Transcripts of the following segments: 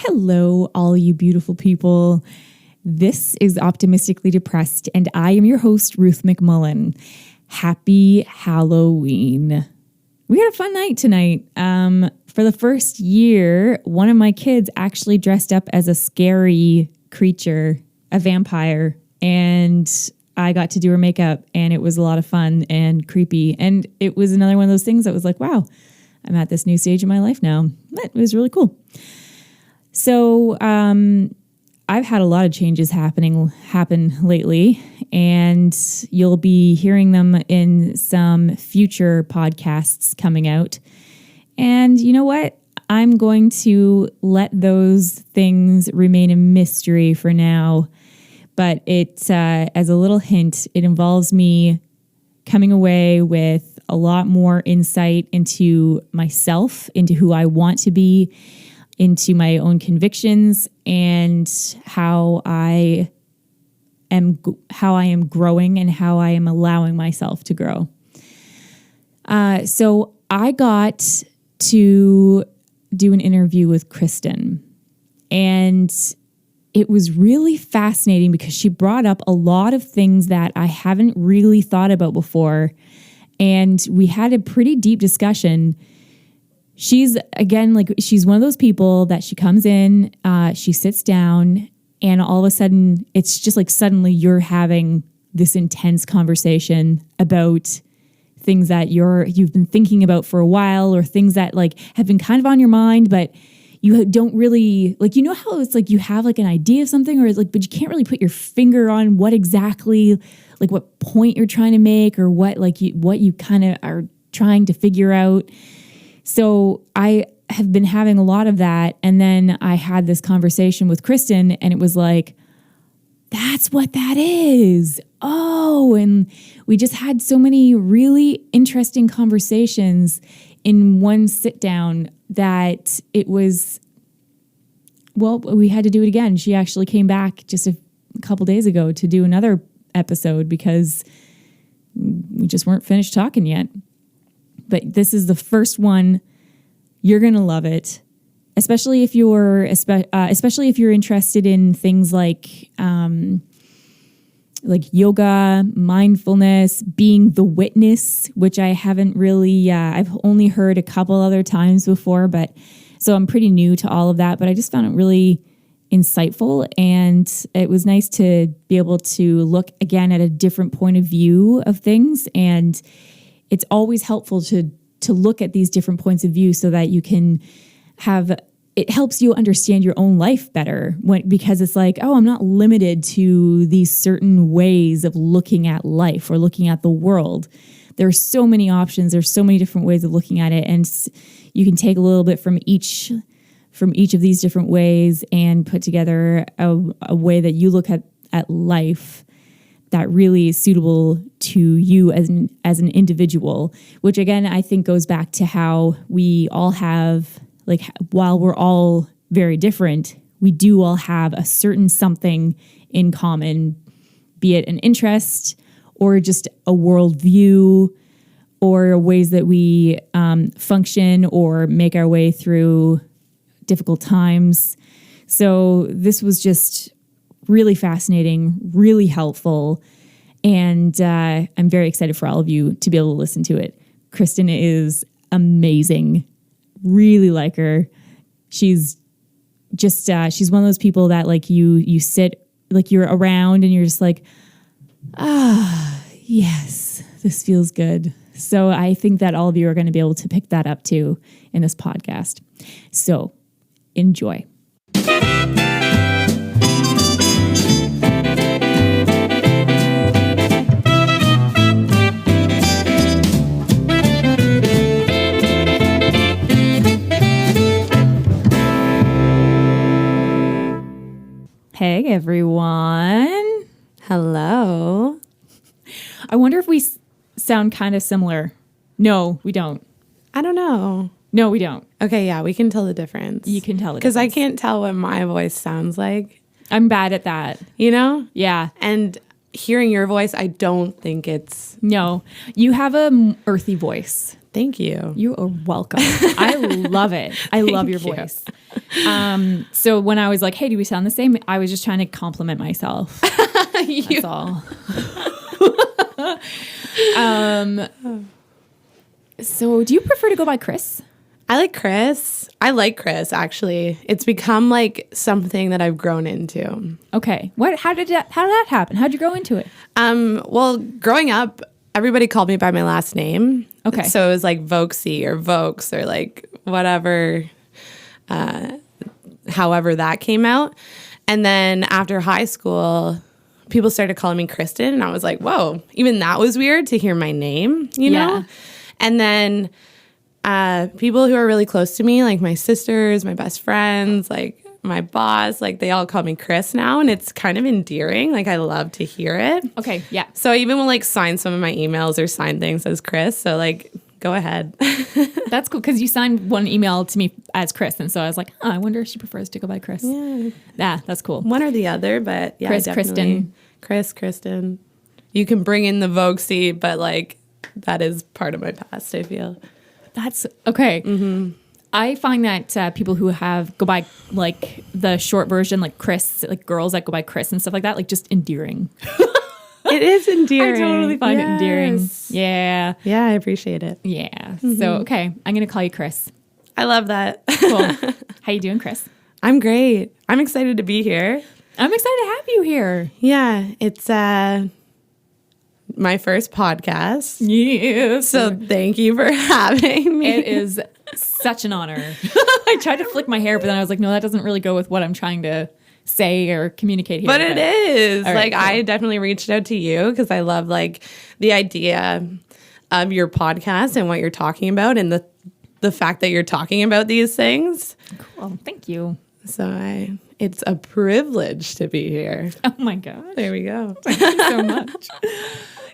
Hello, all you beautiful people. This is Optimistically Depressed, and I am your host, Ruth McMullen. Happy Halloween. We had a fun night tonight. For the first year, one of my kids actually dressed up as a scary creature, a vampire, and I got to do her makeup, and it was a lot of fun and creepy. And it was another one of those things that was like, wow, I'm at this new stage in my life now. It was really cool. So I've had a lot of changes happen lately, and you'll be hearing them in some future podcasts coming out. And you know what? I'm going to let those things remain a mystery for now. But it, as a little hint, it involves me coming away with a lot more insight into myself, into who I want to be, into my own convictions, and how I am growing and how I am allowing myself to grow. So I got to do an interview with Kristin, and it was really fascinating because she brought up a lot of things that I haven't really thought about before, and we had a pretty deep discussion. She's one of those people that she comes in, she sits down, and all of a sudden, it's just like suddenly you're having this intense conversation about things that you've been thinking about for a while, or things that like have been kind of on your mind, but you don't really like, you know how it's like you have like an idea of something, or like, but you can't really put your finger on what exactly, like what point you're trying to make, or what you kind of are trying to figure out. So I have been having a lot of that. And then I had this conversation with Kristin, and it was like, that's what that is. Oh, and we just had so many really interesting conversations in one sit down that it was, well, we had to do it again. She actually came back just a couple days ago to do another episode because we just weren't finished talking yet. But this is the first one. You're going to love it, especially if you're interested in things like yoga, mindfulness, being the witness, which I haven't really, I've only heard a couple other times before, but so I'm pretty new to all of that, but I just found it really insightful, and it was nice to be able to look again at a different point of view of things. And it's always helpful to look at these different points of view so that you can it helps you understand your own life better because it's like, oh, I'm not limited to these certain ways of looking at life or looking at the world. There are so many options. There's so many different ways of looking at it. And you can take a little bit from each of these different ways and put together a way that you look at life that really is suitable to you as an individual, which again, I think goes back to how we all have, like, while we're all very different, we do all have a certain something in common, be it an interest or just a worldview or ways that we function or make our way through difficult times. So this was just really fascinating, really helpful, and I'm very excited for all of you to be able to listen to it. Kristin is amazing. Really like her. She's just she's one of those people that like you sit, like you're around and you're just like, yes, this feels good. So I think that all of you are going to be able to pick that up too in this podcast. So enjoy. Hey, everyone. Hello. I wonder if we sound kind of similar. No, we don't. I don't know. No, we don't. Okay, yeah, we can tell the difference. You can tell the difference. Because I can't tell what my voice sounds like. I'm bad at that. You know? Yeah. And hearing your voice, I don't think it's... No. You have a earthy voice. Thank you. You are welcome. I love it. I love your voice. So when I was like, hey, do we sound the same? I was just trying to compliment myself. That's all. So do you prefer to go by Chris? I like Chris. I like Chris, actually. It's become like something that I've grown into. Okay. How did that happen? How'd you grow into it? Well, growing up, everybody called me by my last name. Okay. So it was like Vokesy or Vokes or like whatever, however that came out. And then after high school, people started calling me Kristin. And I was like, whoa, even that was weird to hear my name, you know? And then people who are really close to me, like my sisters, my best friends, like my boss, like they all call me Chris now, and it's kind of endearing. Like I love to hear it. Okay, yeah. So I even will like sign some of my emails or sign things as Chris. So like, go ahead. That's cool because you signed one email to me as Chris, and so I was like, oh, I wonder if she prefers to go by Chris. Yeah, that's cool. One or the other, but yeah, Chris, definitely. Kristin. You can bring in the Vokesy, but like that is part of my past, I feel. That's okay. Mm-hmm. I find that people who go by like the short version, like Chris, like girls that go by Chris and stuff like that, like just endearing. It is endearing. I totally find it endearing. Yeah. Yeah, I appreciate it. Yeah. Mm-hmm. So, okay, I'm going to call you Chris. I love that. Cool. How you doing, Chris? I'm great. I'm excited to be here. I'm excited to have you here. Yeah, it's my first podcast. Yes. So thank you for having me. It is such an honor. I tried to flick my hair, but then I was like, no, that doesn't really go with what I'm trying to say or communicate here. But it is. Right, like, cool. I definitely reached out to you because I love, like, the idea of your podcast and what you're talking about and the fact that you're talking about these things. Cool. Thank you. So it's a privilege to be here. Oh, my gosh. There we go. Thank you so much.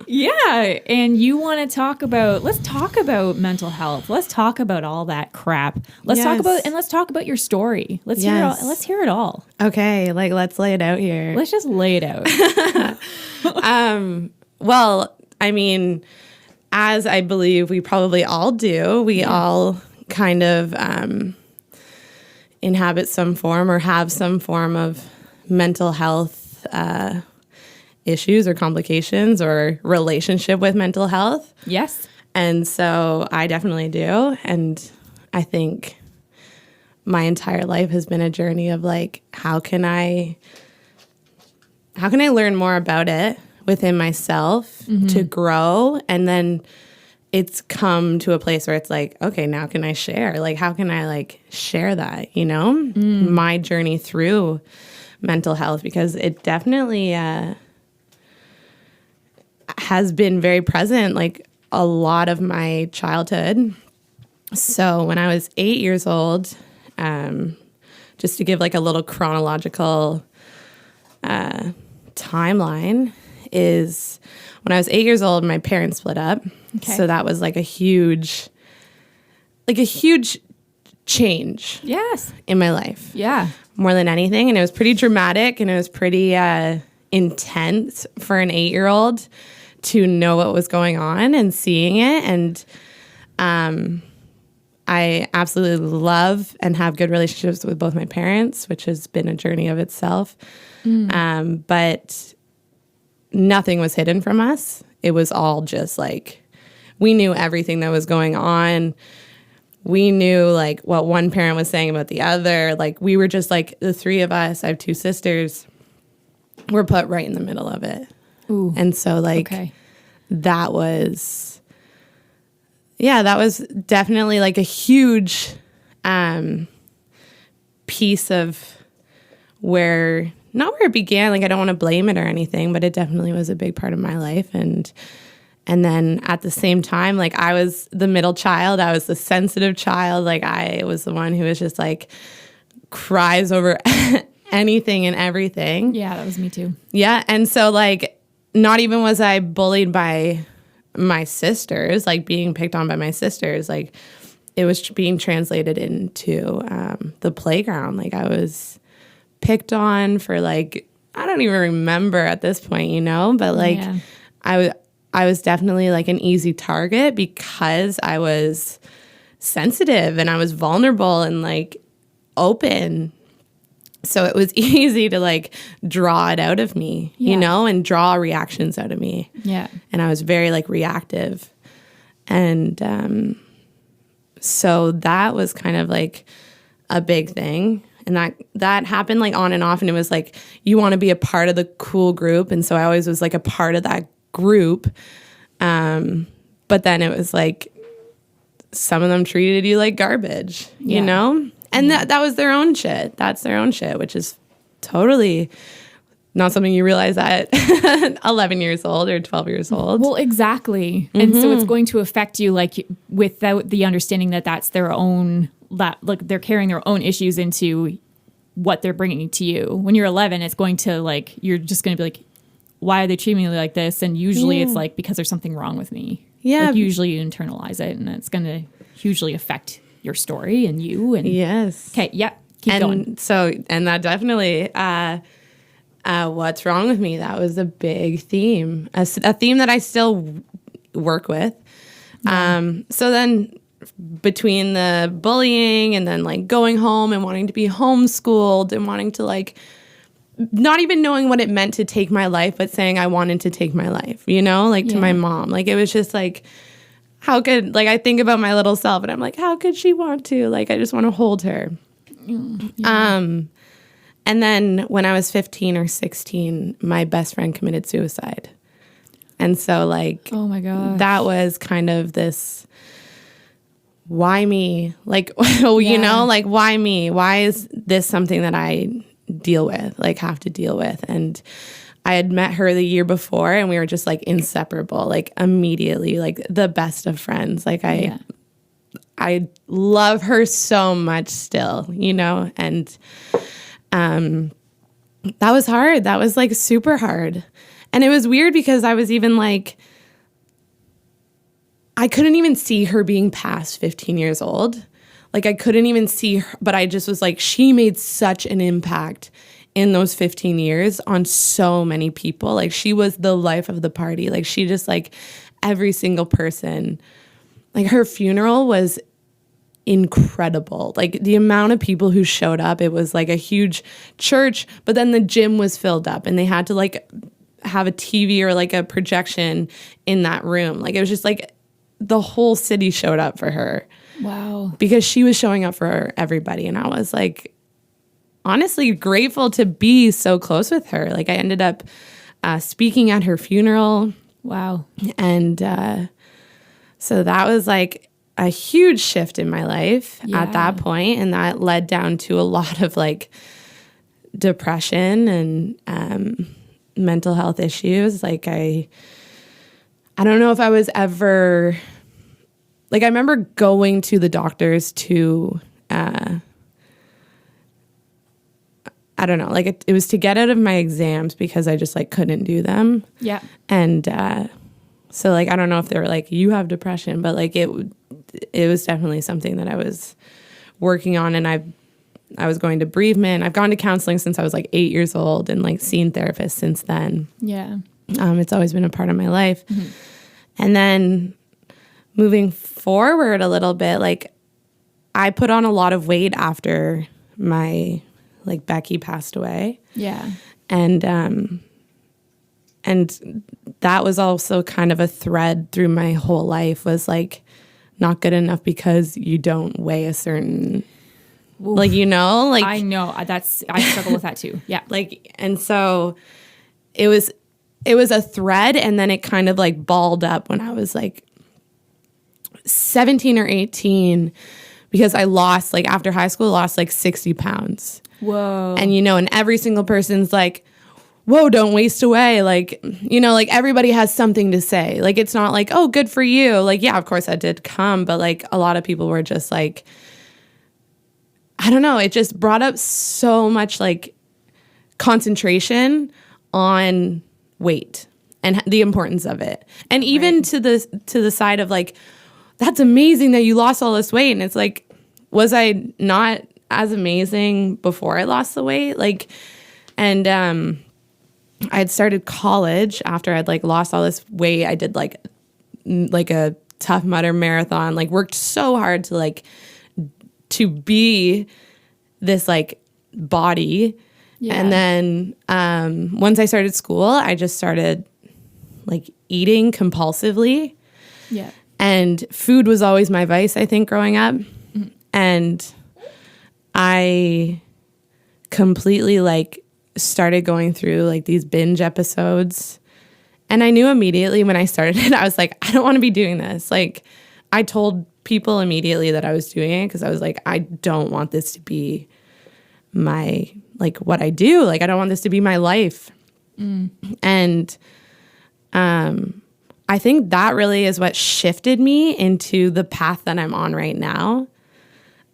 Yeah, and you want to let's talk about mental health. Let's talk about all that crap. Let's talk about your story. Let's hear it all. Okay, like let's lay it out here. Let's just lay it out. Well, I mean, as I believe we probably all do, we all kind of inhabit some form or have some form of mental health issues or complications or relationship with mental health. Yes. And so I definitely do. And I think my entire life has been a journey of like, how can I learn more about it within myself to grow? And then it's come to a place where it's like, okay, now can I share? Like, how can I like share that, you know, my journey through mental health? Because it definitely has been very present, like a lot of my childhood. So when I was 8 years old, just to give like a little chronological timeline, is when I was 8 years old, my parents split up. Okay. So that was like a huge change. Yes. In my life. Yeah. More than anything. And it was pretty dramatic and it was pretty intense for an 8-year-old to know what was going on and seeing it. And I absolutely love and have good relationships with both my parents, which has been a journey of itself. But nothing was hidden from us. It was all just like, we knew everything that was going on. We knew like what one parent was saying about the other. Like we were just like the three of us. I have two sisters. We're put right in the middle of it. Ooh. And so like that was definitely like a huge piece of not where it began. Like I don't want to blame it or anything, but it definitely was a big part of my life. And then at the same time, like I was the middle child. I was the sensitive child. Like I was the one who was just like cries over anything and everything. Yeah, that was me too. Yeah. And so like not even was I bullied by my sisters, like being picked on by my sisters, like it was being translated into the playground. Like I was picked on for like, I don't even remember at this point, you know, but like I was definitely like an easy target because I was sensitive and I was vulnerable and like open. So it was easy to like draw it out of me, you know, and draw reactions out of me. Yeah. And I was very like reactive. And so that was kind of like a big thing. And that happened like on and off. And it was like, you want to be a part of the cool group. And so I always was like a part of that group. But then it was like, some of them treated you like garbage, you know? And that was their own shit. That's their own shit, which is totally not something you realize at 11 years old or 12 years old. Well, exactly. And so it's going to affect you like without the understanding that that's their own, that like they're carrying their own issues into what they're bringing to you. When you're 11, it's going to like, you're just going to be like, why are they treating me like this? And usually it's like, because there's something wrong with me. Yeah. Like usually you internalize it and it's going to hugely affect your story and you. And yes. Okay. Yeah. Keep going. So, and that definitely, what's wrong with me? That was a big theme, a theme that I still work with. So then between the bullying and then like going home and wanting to be homeschooled and wanting to like, not even knowing what it meant to take my life, but saying I wanted to take my life, you know, like to my mom. Like it was just like, how could, like I think about my little self and I'm like, how could she want to? Like, I just want to hold her. And then when I was 15 or 16, my best friend committed suicide. And so like, Oh my God. that was kind of this, why me? Like, you know, like why me? Why is this something that I deal with, like have to deal with? And I had met her the year before and we were just like inseparable, like immediately, like the best of friends. Like I love her so much still, you know? And that was hard. That was like super hard. And it was weird because I was even like, I couldn't even see her being past 15 years old. Like I couldn't even see her, but I just was like, she made such an impact in those 15 years on so many people. Like she was the life of the party. Like she just like every single person, like her funeral was incredible. Like the amount of people who showed up, it was like a huge church, but then the gym was filled up and they had to like have a TV or like a projection in that room. Like it was just like the whole city showed up for her. Wow. Because she was showing up for everybody. And I was like, honestly grateful to be so close with her. Like I ended up speaking at her funeral. Wow. And so that was like a huge shift in my life at that point. And that led down to a lot of like depression and mental health issues. Like I don't know if I was ever, like I remember going to the doctors to, I don't know, like it was to get out of my exams because I just like couldn't do them. Yeah. And so like, I don't know if they were like, you have depression, but like it was definitely something that I was working on. And I was going to bereavement. I've gone to counseling since I was like 8 years old and like seen therapists since then. Yeah. It's always been a part of my life. Mm-hmm. And then moving forward a little bit, like I put on a lot of weight after my, like Becky passed away. Yeah. And that was also kind of a thread through my whole life, was like not good enough because you don't weigh a certain, Oof. like, you know, like I know I struggle with that too. Yeah. like, and so it was a thread, and then it kind of like balled up when I was like 17 or 18, because I lost, like after high school, lost like 60 pounds. Whoa. And, you know, and every single person's like, whoa, don't waste away. Like, you know, like everybody has something to say. Like, it's not like, oh, good for you. Like, yeah, of course that did come. But like a lot of people were just like, I don't know. It just brought up so much like concentration on weight and the importance of it. And even to the side of like, that's amazing that you lost all this weight. And it's like, was I not as amazing before I lost the weight? Like, and I had started college after I'd like lost all this weight. I did like a Tough Mudder marathon, like worked so hard to like to be this like body. Yeah. And then once I started school, I just started like eating compulsively. Yeah. And food was always my vice, I think, growing up. Mm-hmm. And I completely like started going through like these binge episodes. And I knew immediately when I started it, I was like, I don't want to be doing this. Like, I told people immediately that I was doing it because I was like, I don't want this to be my, like, what I do. Like, I don't want this to be my life. Mm. And I think that really is what shifted me into the path that I'm on right now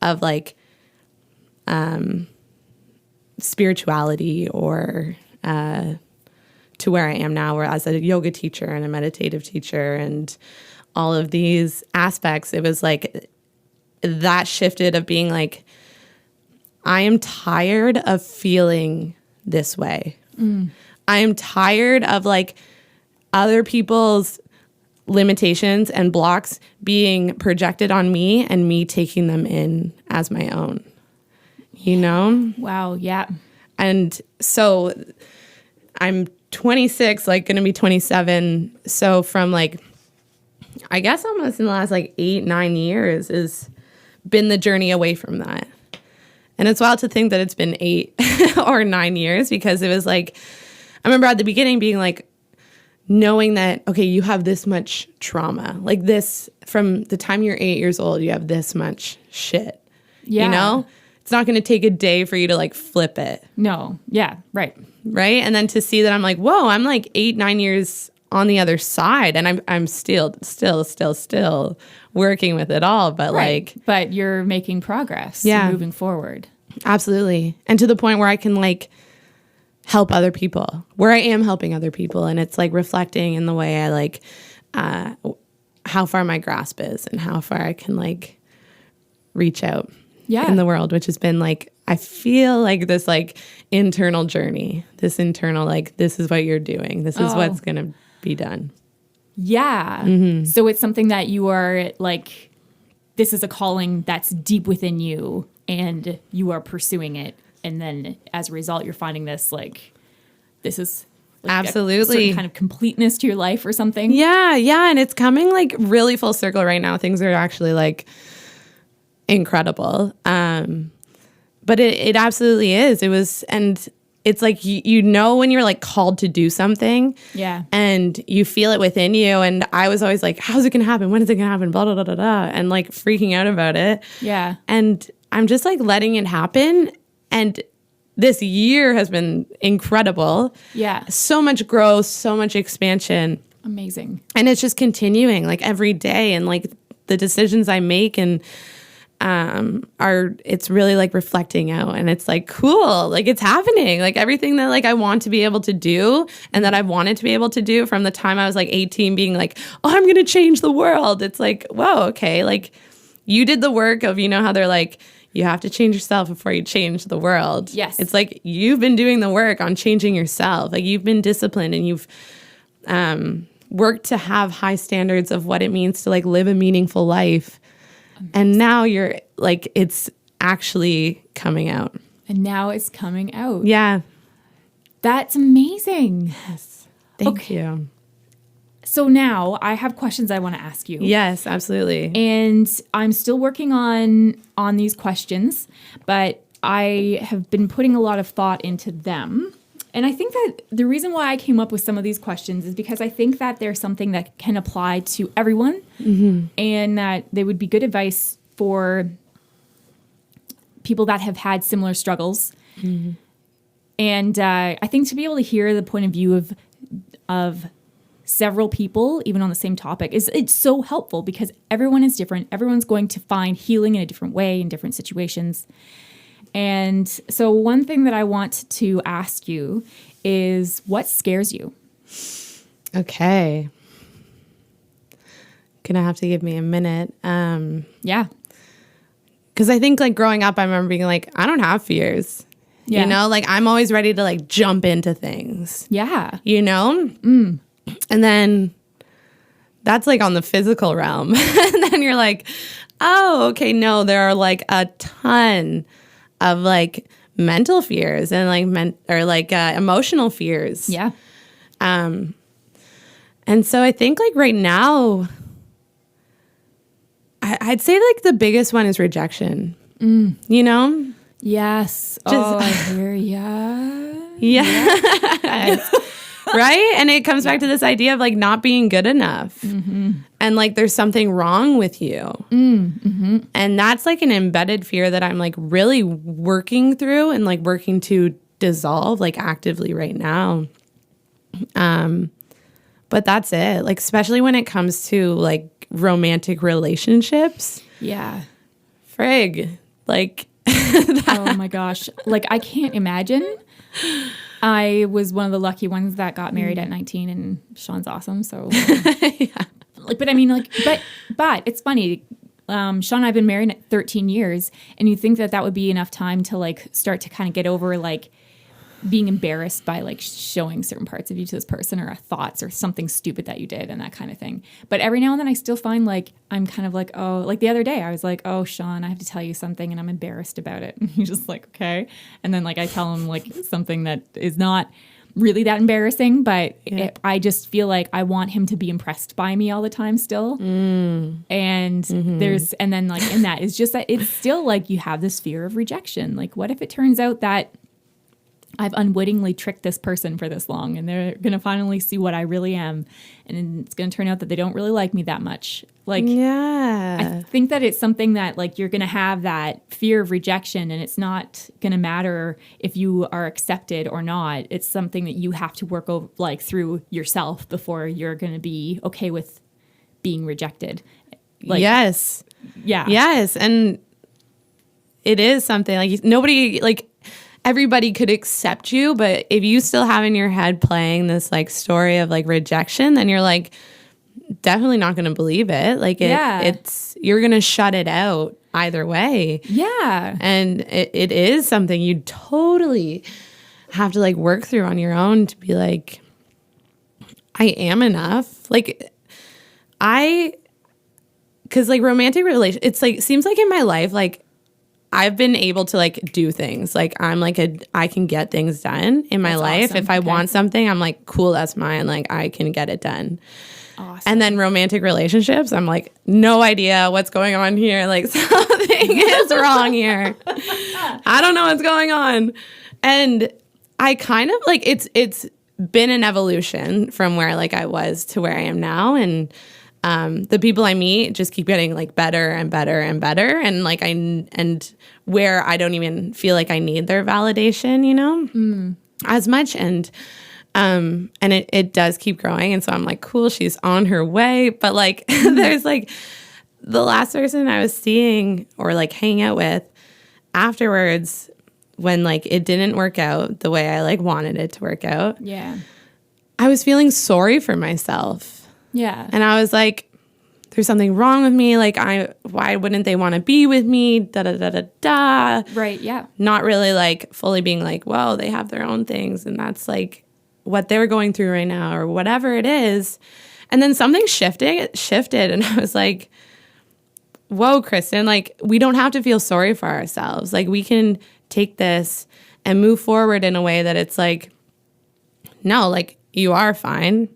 of like spirituality or to where I am now, where as a yoga teacher and a meditative teacher and all of these aspects, it was like that shifted of being like, I am tired of feeling this way. Mm. I am tired of like other people's limitations and blocks being projected on me and me taking them in as my own, you know? Wow. Yeah. And so I'm 26, like going to be 27. So from like, I guess almost in the last like 8-9 years has been the journey away from that. And it's wild to think that it's been 8 or 9 years because it was like, I remember at the beginning being like, knowing that, okay, you have this much trauma, like this from the time you're 8 years old, you have this much shit, you know? It's not going to take a day for you to like flip it. No. Yeah. Right. Right. And then to see that I'm like, whoa, I'm like 8-9 years on the other side and I'm still working with it all. But right. But you're making progress. Yeah. Moving forward. Absolutely. And to the point where I can like help other people, where I am helping other people. And it's like reflecting in the way I like how far my grasp is and how far I can like reach out in the world, which has been like, I feel like this like internal journey, this internal, like, this is what you're doing. This is what's going to be done. Yeah. Mm-hmm. So it's something that you are like, this is a calling that's deep within you and you are pursuing it. And then as a result, you're finding this like, this is like absolutely a certain kind of completeness to your life or something. Yeah. Yeah. And it's coming like really full circle right now. Things are actually like incredible. But it absolutely is. It was, and it's like, you know, when you're like called to do something and you feel it within you. And I was always like, how's it going to happen? When is it going to happen? Blah, blah, blah, blah, blah. And like freaking out about it. Yeah. And I'm just like letting it happen. And this year has been incredible. Yeah. So much growth, so much expansion. Amazing. And it's just continuing like every day. And like the decisions I make and it's really like reflecting out and it's like cool, like it's happening, like everything that like I want to be able to do and that I wanted to be able to do from the time I was like 18 being like, oh, I'm gonna change the world. It's like, whoa, okay, like you did the work of, you know how they're like, you have to change yourself before you change the world. Yes. It's like you've been doing the work on changing yourself. Like you've been disciplined and you've worked to have high standards of what it means to like live a meaningful life. And now you're like, it's actually coming out. And now it's coming out. Yeah. That's amazing. Yes. Thank you. So now I have questions I want to ask you. Yes, absolutely. And I'm still working on these questions, but I have been putting a lot of thought into them. And I think that the reason why I came up with some of these questions is because I think that there's something that can apply to everyone and that they would be good advice for people that have had similar struggles. Mm-hmm. And I think to be able to hear the point of view of several people, even on the same topic, it's so helpful because everyone is different. Everyone's going to find healing in a different way in different situations. And so one thing that I want to ask you is what scares you? Okay. Gonna have to give me a minute. Yeah. Because I think like growing up, I remember being like, I don't have fears. Yeah. You know, like I'm always ready to like jump into things. Yeah. You know? And then that's like on the physical realm. And then you're like, oh, okay, no, there are like a ton of like mental fears and like emotional fears. Yeah. And so I think like right now, I'd say like the biggest one is rejection. You know? Yes. I hear ya. Yeah. Right? And it comes back to this idea of like not being good enough. And like there's something wrong with you. And that's like an embedded fear that I'm like really working through and like working to dissolve like actively right now. But that's it. Like especially when it comes to like romantic relationships. Yeah. Frig. Like Oh my gosh. Like I can't imagine. I was one of the lucky ones that got married at 19 and Sean's awesome. So like, but I mean like, but it's funny. Sean and I've been married 13 years and you think that would be enough time to like start to kind of get over like being embarrassed by like showing certain parts of you to this person or thoughts or something stupid that you did and that kind of thing. But every now and then I still find like, I'm kind of like, oh, like the other day I was like, oh, Sean, I have to tell you something and I'm embarrassed about it. And he's just like, okay. And then like I tell him like something that is not really that embarrassing, but I just feel like I want him to be impressed by me all the time still. And and then like in that is just that it's still like you have this fear of rejection. Like what if it turns out that I've unwittingly tricked this person for this long and they're going to finally see what I really am. And it's going to turn out that they don't really like me that much. Like, I think that it's something that like you're going to have that fear of rejection and it's not going to matter if you are accepted or not. It's something that you have to work over, like through yourself before you're going to be okay with being rejected. Like, yes. Yeah. Yes. And it is something like nobody, like, everybody could accept you, but if you still have in your head playing this like story of like rejection, then you're like definitely not going to believe it. Like it's you're going to shut it out either way. Yeah. And it is something you totally have to like work through on your own to be like, I am enough. Like because like romantic relation, it's like seems like in my life like I've been able to like do things. Like I'm like I can get things done in my life. Awesome. If I want something, I'm like, cool, that's mine. Like I can get it done. Awesome. And then romantic relationships, I'm like, no idea what's going on here. Like something is wrong here. I don't know what's going on. And I kind of like it's been an evolution from where like I was to where I am now. And the people I meet just keep getting like better and better and better. And like and where I don't even feel like I need their validation, you know, as much. And it does keep growing. And so I'm like, cool, she's on her way. But like, there's like the last person I was seeing or like hanging out with afterwards when like it didn't work out the way I like wanted it to work out. Yeah. I was feeling sorry for myself. Yeah. And I was like, there's something wrong with me. Like, why wouldn't they want to be with me? Da, da, da, da, da. Right. Yeah. Not really like fully being like, well, they have their own things. And that's like what they're going through right now or whatever it is. And then something shifted. And I was like, whoa, Kristin, like we don't have to feel sorry for ourselves. Like we can take this and move forward in a way that it's like, no, like you are fine.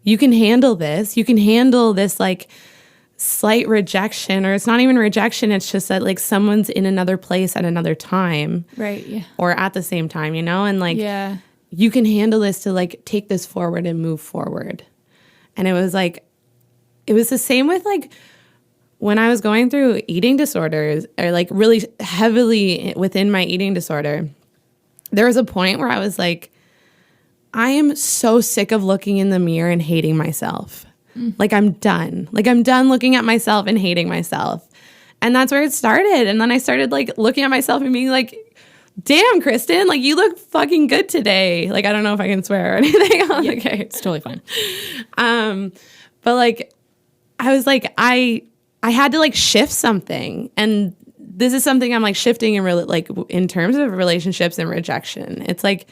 You can handle this. You can handle this like slight rejection, or it's not even rejection. It's just that like someone's in another place at another time. Right. Yeah. Or at the same time, you know? And like, yeah. You can handle this to like take this forward and move forward. And it was like, it was the same with like when I was going through eating disorders or like really heavily within my eating disorder. There was a point where I was like, I am so sick of looking in the mirror and hating myself. Like I'm done. Like I'm done looking at myself and hating myself. And that's where it started. And then I started like looking at myself and being like, damn, Kristin, like you look fucking good today. Like, I don't know if I can swear or anything. Okay. It's totally fine. But like, I was like, I had to like shift something. And this is something I'm like shifting in really like in terms of relationships and rejection. It's like,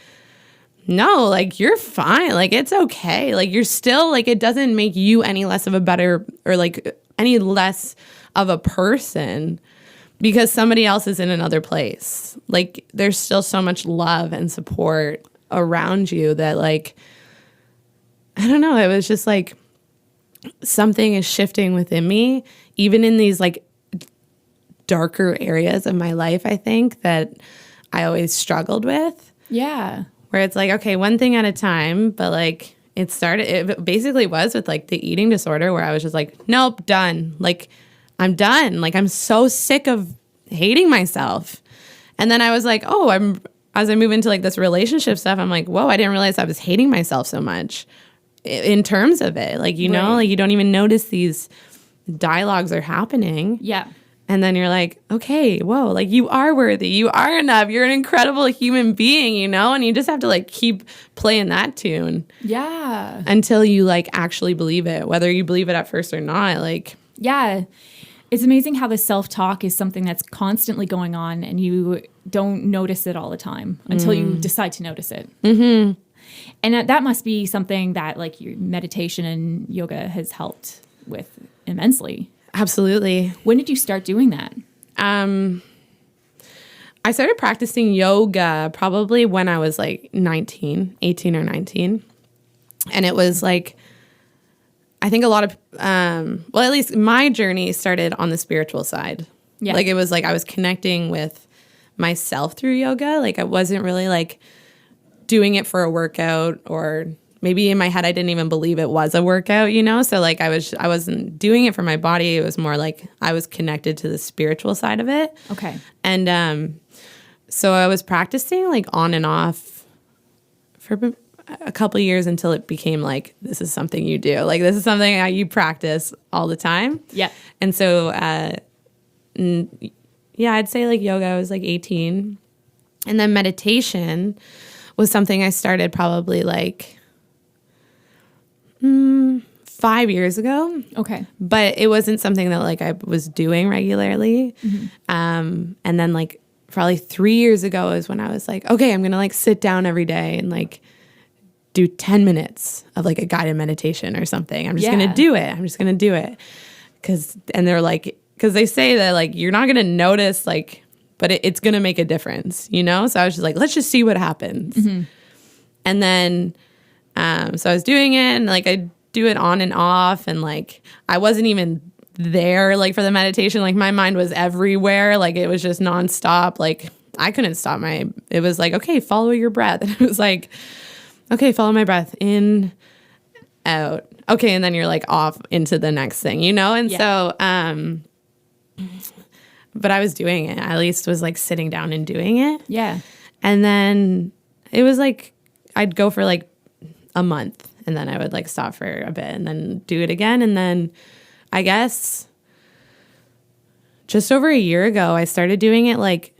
no, like you're fine. Like it's okay. Like you're still like, it doesn't make you any less of a better or like any less of a person because somebody else is in another place. Like there's still so much love and support around you that like, I don't know. It was just like something is shifting within me, even in these like darker areas of my life, I think that I always struggled with. Yeah. Where it's like, okay, one thing at a time, but like it basically was with like the eating disorder where I was just like, nope, done. Like I'm done. Like I'm so sick of hating myself. And then I was like, as I move into like this relationship stuff, I'm like, whoa, I didn't realize I was hating myself so much in terms of it. Like, you know, like you don't even notice these dialogues are happening. Yeah. And then you're like, okay, whoa, like you are worthy. You are enough. You're an incredible human being, you know? And you just have to like keep playing that tune. Yeah. Until you like actually believe it, whether you believe it at first or not. Like, yeah. It's amazing how the self-talk is something that's constantly going on and you don't notice it all the time until you decide to notice it. Mm-hmm. And that must be something that like your meditation and yoga has helped with immensely. Absolutely. When did you start doing that? I started practicing yoga probably when I was like 18 or 19. And it was like, I think a lot of, well, at least my journey started on the spiritual side. Yeah. Like it was like I was connecting with myself through yoga. Like I wasn't really like doing it for a workout, or maybe in my head I didn't even believe it was a workout, you know? So like I wasn't doing it for my body. It was more like I was connected to the spiritual side of it. Okay. And so I was practicing like on and off for a couple of years until it became like, this is something you do. Like this is something you practice all the time. Yeah. And so, yeah, I'd say like yoga, I was like 18. And then meditation was something I started probably like 5 years ago. Okay. But it wasn't something that like I was doing regularly. Mm-hmm. And then like probably 3 years ago is when I was like, okay, I'm going to like sit down every day and like do 10 minutes of like a guided meditation or something. I'm just going to do it. I'm just going to do it. And they're like, because they say that like, you're not going to notice like, but it's going to make a difference, you know? So I was just like, let's just see what happens. Mm-hmm. And then, so I was doing it and like, I do it on and off. And like, I wasn't even there like for the meditation. Like my mind was everywhere. Like it was just nonstop. Like I couldn't stop it was like, okay, follow your breath. And it was like, okay, follow my breath in, out. Okay. And then you're like off into the next thing, you know? And so, but I was doing it. I at least was like sitting down and doing it. Yeah. And then it was like, I'd go for like a month and then I would like stop for a bit and then do it again. And then I guess just over a year ago, I started doing it like,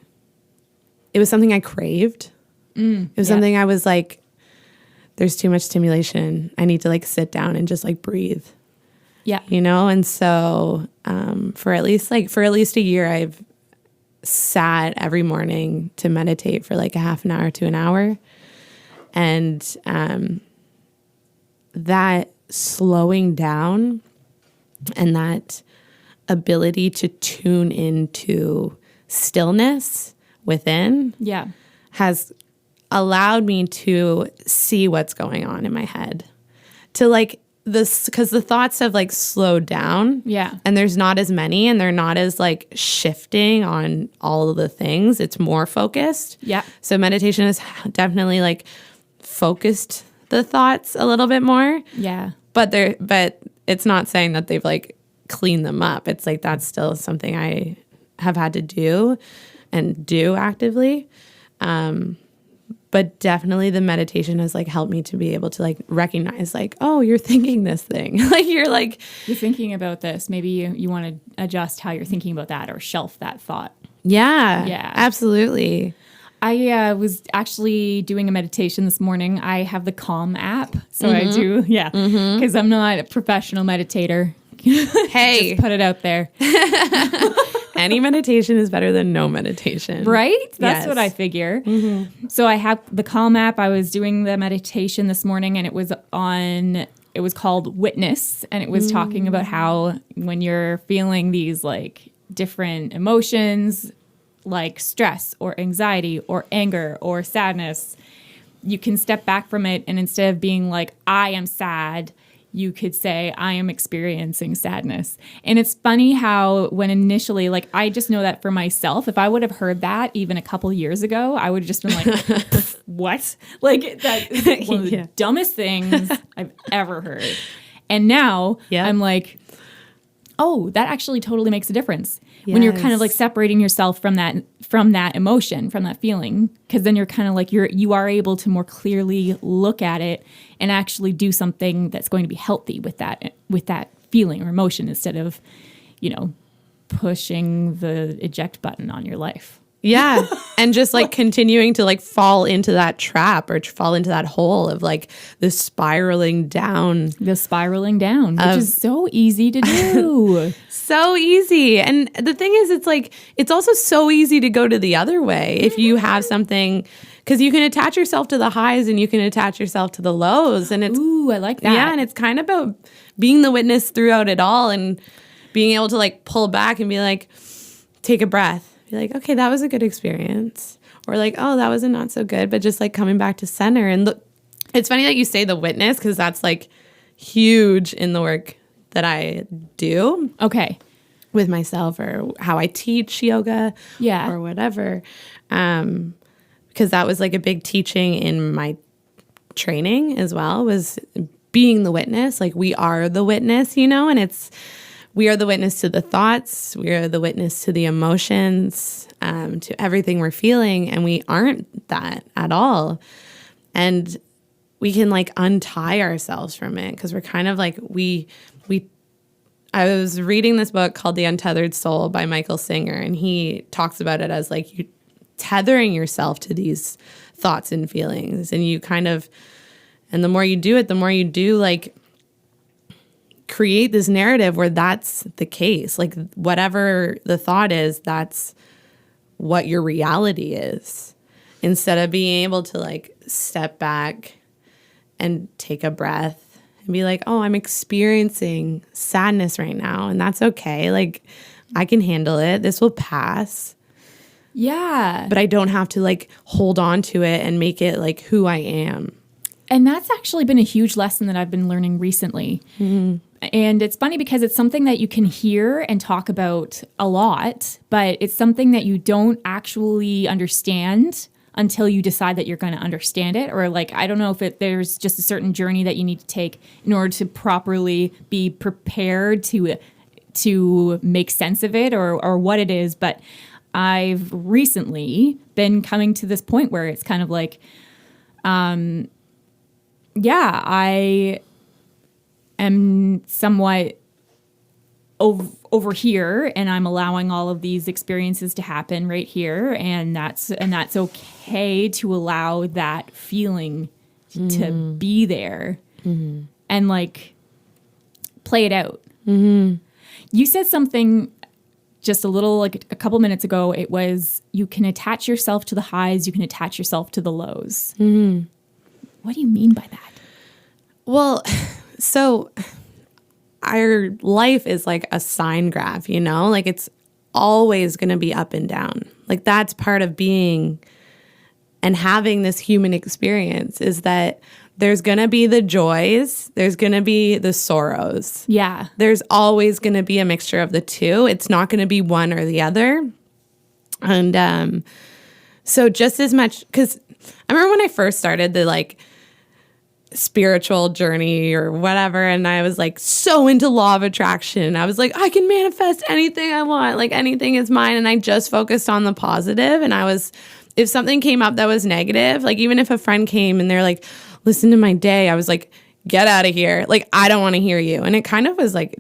it was something I craved. It was something I was like, there's too much stimulation. I need to like sit down and just like breathe. Yeah. You know? And so for at least a year, I've sat every morning to meditate for like a half an hour to an hour. And that slowing down and that ability to tune into stillness within has allowed me to see what's going on in my head, to like this, because the thoughts have like slowed down and there's not as many and they're not as like shifting on all of the things. It's more focused. So meditation has definitely like focused the thoughts a little bit more. But it's not saying that they've like cleaned them up. It's like that's still something I have had to do and do actively. But definitely the meditation has like helped me to be able to like recognize like, oh, you're thinking this thing. Like you're thinking about this. Maybe you want to adjust how you're thinking about that or shelf that thought. Yeah, absolutely. I was actually doing a meditation this morning. I have the Calm app. So I do, because I'm not a professional meditator. Hey. Just put it out there. any meditation is better than no meditation. Right? That's Yes. what I figure. So I have the Calm app. I was doing the meditation this morning, and it was called Witness, and it was talking about how when you're feeling these like different emotions, like stress or anxiety or anger or sadness, you can step back from it, and instead of being like, I am sad, you could say, I am experiencing sadness. And it's funny how when initially, like, I just know that for myself, if I would have heard that even a couple years ago, I would have just been like, what? Like, that is one of the dumbest things I've ever heard. And now I'm like, oh, that actually totally makes a difference. When you're kind of like separating yourself from that emotion, from that feeling, because then you're kind of like you are able to more clearly look at it and actually do something that's going to be healthy with that feeling or emotion, instead of, pushing the eject button on your life. Yeah. And just like continuing to like fall into that trap or fall into that hole of like the spiraling down, which is so easy to do. So easy. And the thing is, it's like, it's also so easy to go to the other way if you have something, because you can attach yourself to the highs and you can attach yourself to the lows. And it's, ooh, I like that. Yeah. And it's kind of about being the witness throughout it all and being able to like pull back and be like, take a breath. Be like, okay, that was a good experience. Or like, oh, that was not so good. But just like coming back to center. And it's funny that you say the witness, because that's like huge in the work that I do. Okay. With myself, or how I teach yoga. Yeah. Or whatever. Because that was like a big teaching in my training as well, was being the witness. Like, we are the witness, and we are the witness to the thoughts. We are the witness to the emotions, to everything we're feeling. And we aren't that at all. And we can like untie ourselves from it, because we're kind of like, I was reading this book called The Untethered Soul by Michael Singer. And he talks about it as like you tethering yourself to these thoughts and feelings. And you kind of, and the more you do it, the more you do like create this narrative where that's the case. Like, whatever the thought is, that's what your reality is, instead of being able to like step back and take a breath and be like, oh, I'm experiencing sadness right now, and that's okay. Like, I can handle it. This will pass. Yeah. But I don't have to like hold on to it and make it like who I am. And that's actually been a huge lesson that I've been learning recently. Mm-hmm. And it's funny because it's something that you can hear and talk about a lot, but it's something that you don't actually understand until you decide that you're going to understand it. Or like, I don't know if there's just a certain journey that you need to take in order to properly be prepared to make sense of it, or what it is. But I've recently been coming to this point where it's kind of like, I am somewhat over here, and I'm allowing all of these experiences to happen right here, and that's okay to allow that feeling to be there, and like play it out. You said something just a couple minutes ago. It was, you can attach yourself to the highs, you can attach yourself to the lows. What do you mean by that? Well, so our life is like a sine graph, like it's always going to be up and down. Like, that's part of being and having this human experience, is that there's going to be the joys, there's going to be the sorrows. Yeah. There's always going to be a mixture of the two. It's not going to be one or the other. And so just as much, because I remember when I first started the like spiritual journey or whatever, and I was like so into law of attraction. I was like, I can manifest anything I want, like anything is mine. And I just focused on the positive. And if something came up that was negative, like even if a friend came and they're like, listen to my day, I was like, get out of here. Like, I don't want to hear you. And it kind of was like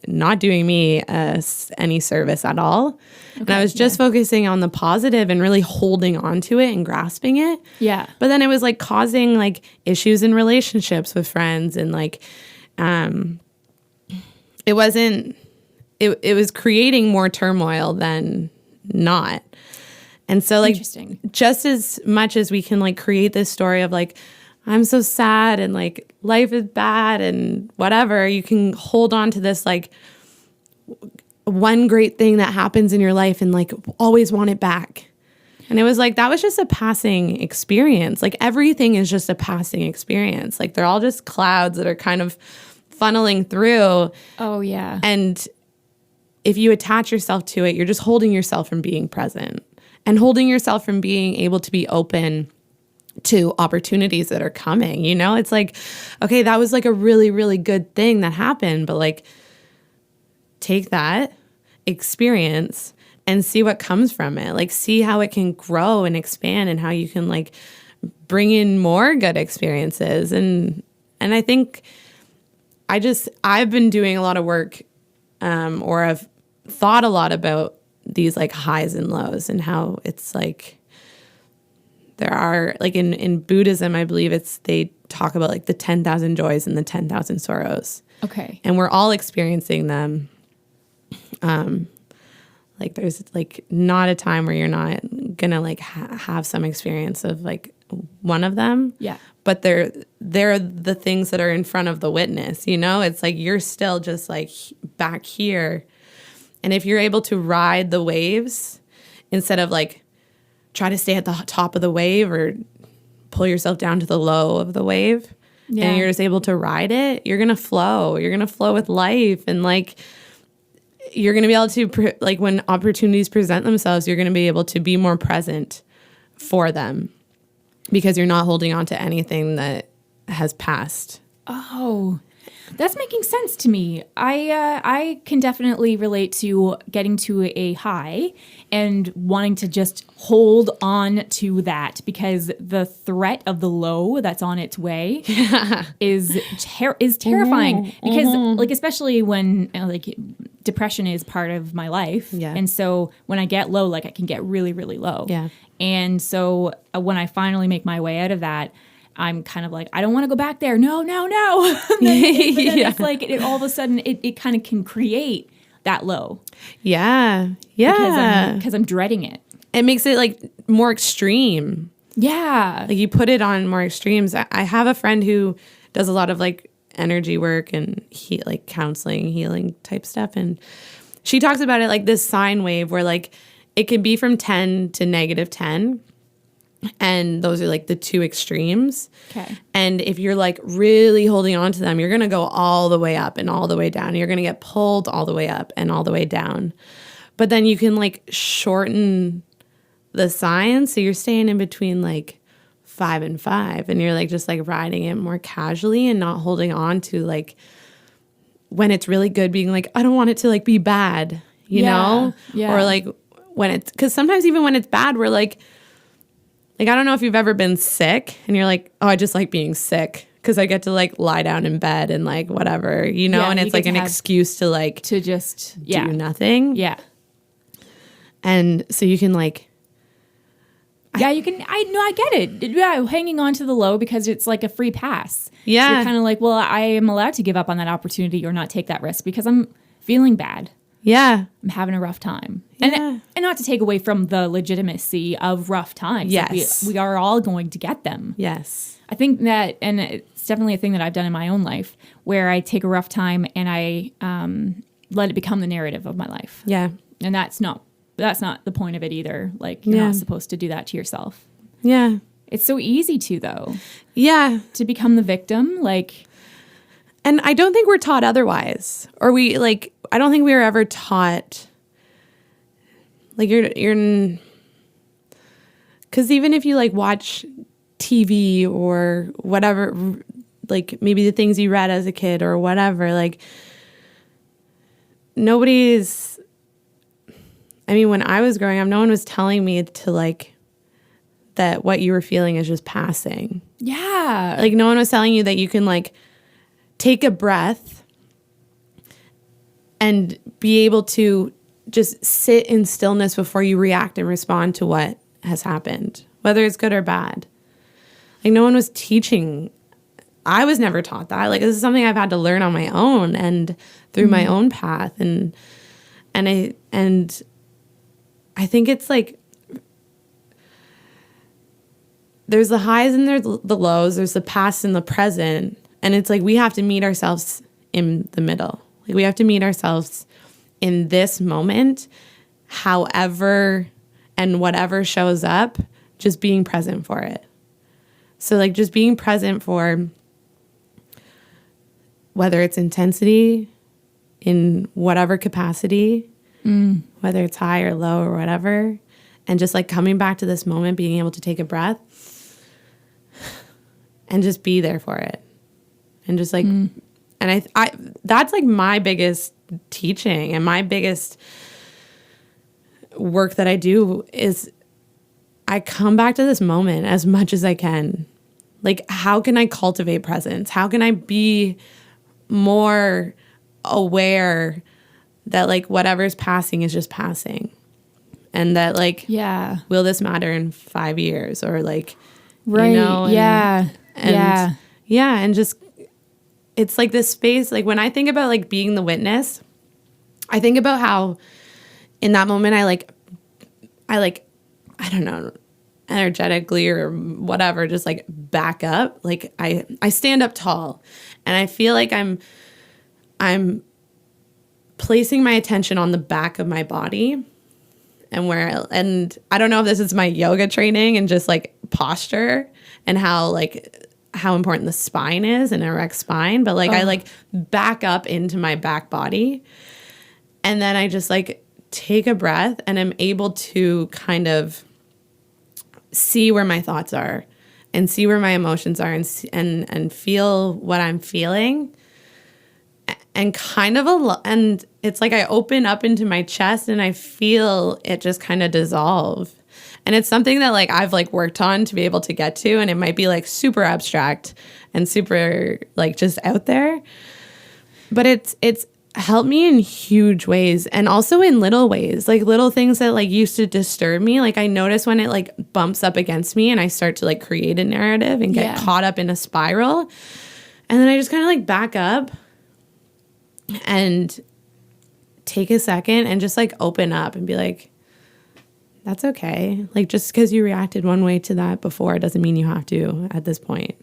not doing me any service at all. Okay, and I was just focusing on the positive and really holding on to it and grasping it. Yeah. But then it was like causing like issues in relationships with friends, and like it wasn't it was creating more turmoil than not. And so like just as much as we can like create this story of like, I'm so sad and like life is bad and whatever, you can hold on to this like one great thing that happens in your life and like always want it back. And it was like, that was just a passing experience. Like everything is just a passing experience. Like they're all just clouds that are kind of funneling through. Oh, yeah. And if you attach yourself to it, you're just holding yourself from being present and holding yourself from being able to be open to opportunities that are coming. You know, it's like, okay, that was like a really, really good thing that happened, but like take that experience and see what comes from it. Like see how it can grow and expand and how you can like bring in more good experiences. And I think I've been doing a lot of work or I've thought a lot about these like highs and lows and how it's like there are like in Buddhism, I believe they talk about like the 10,000 joys and the 10,000 sorrows. Okay. And we're all experiencing them. Like there's like not a time where you're not gonna like have some experience of like one of them. Yeah. But they're the things that are in front of the witness, you know? It's like you're still just like back here. And if you're able to ride the waves instead of like try to stay at the top of the wave or pull yourself down to the low of the wave, and you're just able to ride it, you're gonna flow. You're gonna flow with life, and like you're gonna be able to like when opportunities present themselves, you're gonna be able to be more present for them because you're not holding on to anything that has passed. Oh, that's making sense to me. I can definitely relate to getting to a high and wanting to just hold on to that because the threat of the low that's on its way is terrifying. Because like especially when like depression is part of my life, and so when I get low, like I can get really, really low. Yeah, and so when I finally make my way out of that, I'm kind of like, I don't want to go back there. No. But then it's like all of a sudden it kind of can create that low. Yeah. Because I'm dreading it. It makes it like more extreme. Yeah. Like you put it on more extremes. I have a friend who does a lot of like energy work and like counseling, healing type stuff. And she talks about it like this sine wave where like it can be from 10 to negative 10. And those are like the two extremes. Okay. And if you're like really holding on to them, you're going to go all the way up and all the way down. You're going to get pulled all the way up and all the way down. But then you can like shorten the sign. So you're staying in between like 5 and 5. And you're like just like riding it more casually and not holding on to like when it's really good being like, I don't want it to like be bad, you know? Yeah. Or like when it's, because sometimes even when it's bad, we're like, I don't know if you've ever been sick and you're like, oh, I just like being sick because I get to like lie down in bed and like whatever, you know, and it's like an excuse to like to just do nothing. Yeah. And so you can like. You can. I get it. Yeah. Hanging on to the low because it's like a free pass. Yeah. So you're kind of like, well, I am allowed to give up on that opportunity or not take that risk because I'm feeling bad. Yeah. I'm having a rough time. Yeah. And not to take away from the legitimacy of rough times. Yes. Like we are all going to get them. Yes. I think that, and it's definitely a thing that I've done in my own life where I take a rough time and I let it become the narrative of my life. Yeah. And that's not the point of it either. Like you're not supposed to do that to yourself. Yeah. It's so easy to though. Yeah. To become the victim. Like. And I don't think we're taught otherwise. Or I don't think we were ever taught, like you're, because even if you like watch TV or whatever, like maybe the things you read as a kid or whatever, like when I was growing up, no one was telling me to like, that what you were feeling is just passing. Yeah. Like no one was telling you that you can like take a breath and be able to just sit in stillness before you react and respond to what has happened, whether it's good or bad. Like no one was teaching. I was never taught that. Like this is something I've had to learn on my own and through my own path. And And I think it's like there's the highs and there's the lows, there's the past and the present. And it's like we have to meet ourselves in the middle. Like we have to meet ourselves in this moment, however and whatever shows up, just being present for it. So like just being present for whether it's intensity in whatever capacity, whether it's high or low or whatever, and just like coming back to this moment, being able to take a breath and just be there for it. And just like, and I that's like my biggest teaching and my biggest work that I do is I come back to this moment as much as I can. Like, how can I cultivate presence? How can I be more aware that like whatever's passing is just passing, and that like, will this matter in 5 years or like, right? You know, and and just it's like this space. Like when I think about like being the witness, I think about how in that moment I don't know, energetically or whatever, just like back up. Like I stand up tall, and I feel like I'm placing my attention on the back of my body, and I don't know if this is my yoga training and just like posture and how important the spine is, an erect spine, but like I like back up into my back body, and then I just like take a breath, and I'm able to kind of see where my thoughts are and see where my emotions are and feel what I'm feeling, and kind of and it's like I open up into my chest and I feel it just kind of dissolve. And it's something that like I've like worked on to be able to get to, and it might be like super abstract and super like just out there, but it's helped me in huge ways, and also in little ways, like little things that like used to disturb me. Like I notice when it like bumps up against me and I start to like create a narrative and get caught up in a spiral, and then I just kind of like back up and take a second and just like open up and be like, that's okay. Like just because you reacted one way to that before doesn't mean you have to at this point.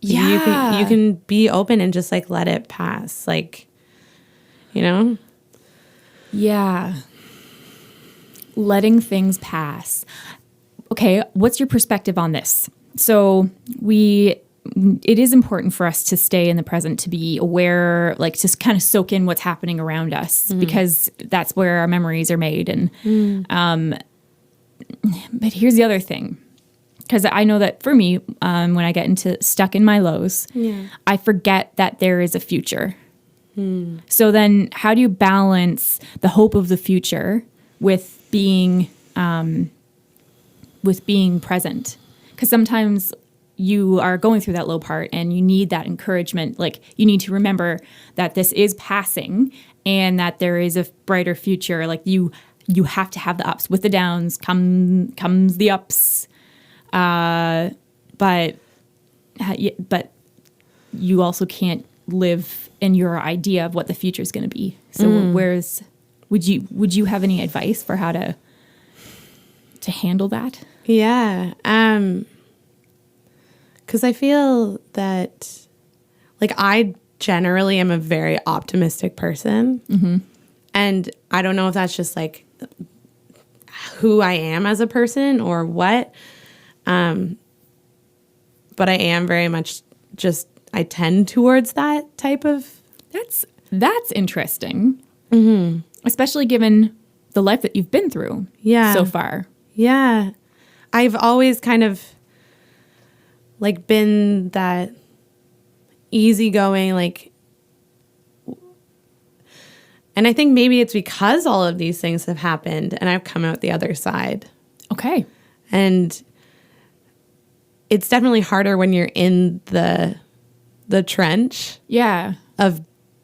You can be open and just like let it pass. Like, you know? Yeah. Letting things pass. Okay, what's your perspective on this? So it is important for us to stay in the present, to be aware, like to kind of soak in what's happening around us, because that's where our memories are made. And but here's the other thing, because I know that for me, when I get stuck in my lows, I forget that there is a future. So then how do you balance the hope of the future with being present? Because sometimes you are going through that low part and you need that encouragement. Like you need to remember that this is passing and that there is a brighter future. Like you have to have the ups. With the downs comes the ups. But you also can't live in your idea of what the future is going to be. So would you have any advice for how to handle that? Yeah. Because I feel that like I generally am a very optimistic person. And I don't know if that's just like who I am as a person or what. But I am very much just, I tend towards that type of. That's interesting. Especially given the life that you've been through so far. Yeah. I've always kind of like been that easygoing, like, and I think maybe it's because all of these things have happened and I've come out the other side. Okay. And it's definitely harder when you're in the trench of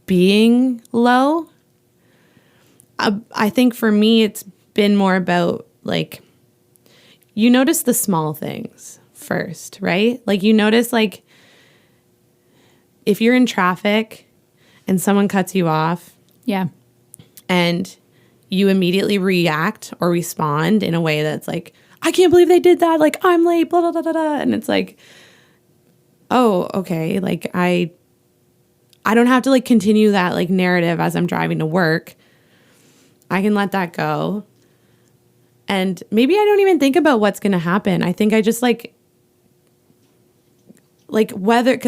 being low. I think for me, it's been more about like, you notice the small things first, right? Like you notice like if you're in traffic and someone cuts you off, yeah, and you immediately react or respond in a way that's like, I can't believe they did that. Like, I'm late, blah, blah, blah, blah, blah. And it's like, oh, okay. Like, I don't have to like continue that like narrative as I'm driving to work. I can let that go. And maybe I don't even think about what's going to happen. I think I just like whether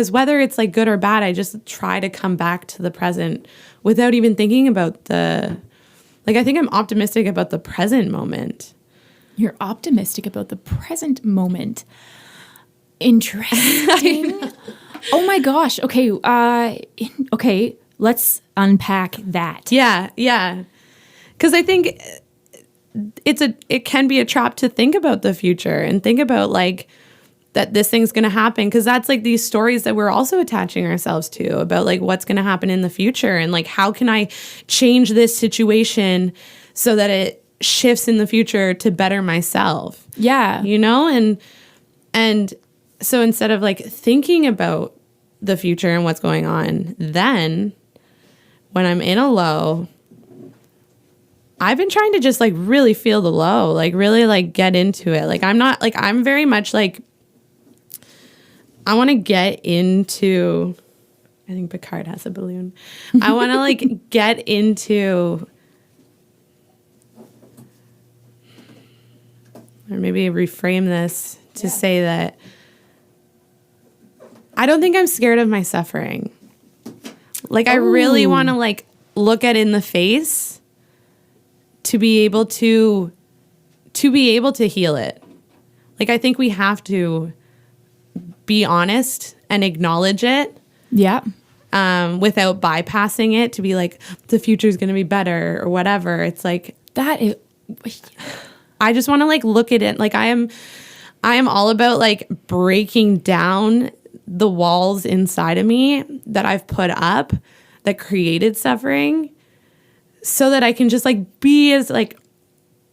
it's like good or bad, I just try to come back to the present without even thinking about I think I'm optimistic about the present moment. You're optimistic about the present moment. Interesting. Oh my gosh. Okay. Okay. Let's unpack that. Yeah. Yeah. Because I think it can be a trap to think about the future and think about like that this thing's going to happen. Because that's like these stories that we're also attaching ourselves to about like what's going to happen in the future. And like, how can I change this situation so that it shifts in the future to better myself? Yeah. You know? And so instead of like thinking about the future and what's going on, then when I'm in a low, I've been trying to just like really feel the low, like really like get into it. Like I'm very much like, I want to get into, I think Picard has a balloon. I want to like get into, or maybe reframe this to say that I don't think I'm scared of my suffering. Like, I really want to like look it in the face to be able to heal it. Like, I think we have to be honest and acknowledge it. Yeah. Without bypassing it to be like, the future is going to be better or whatever. It's like that is, I just want to like look at it. Like I am all about like breaking down the walls inside of me that I've put up that created suffering so that I can just like be as like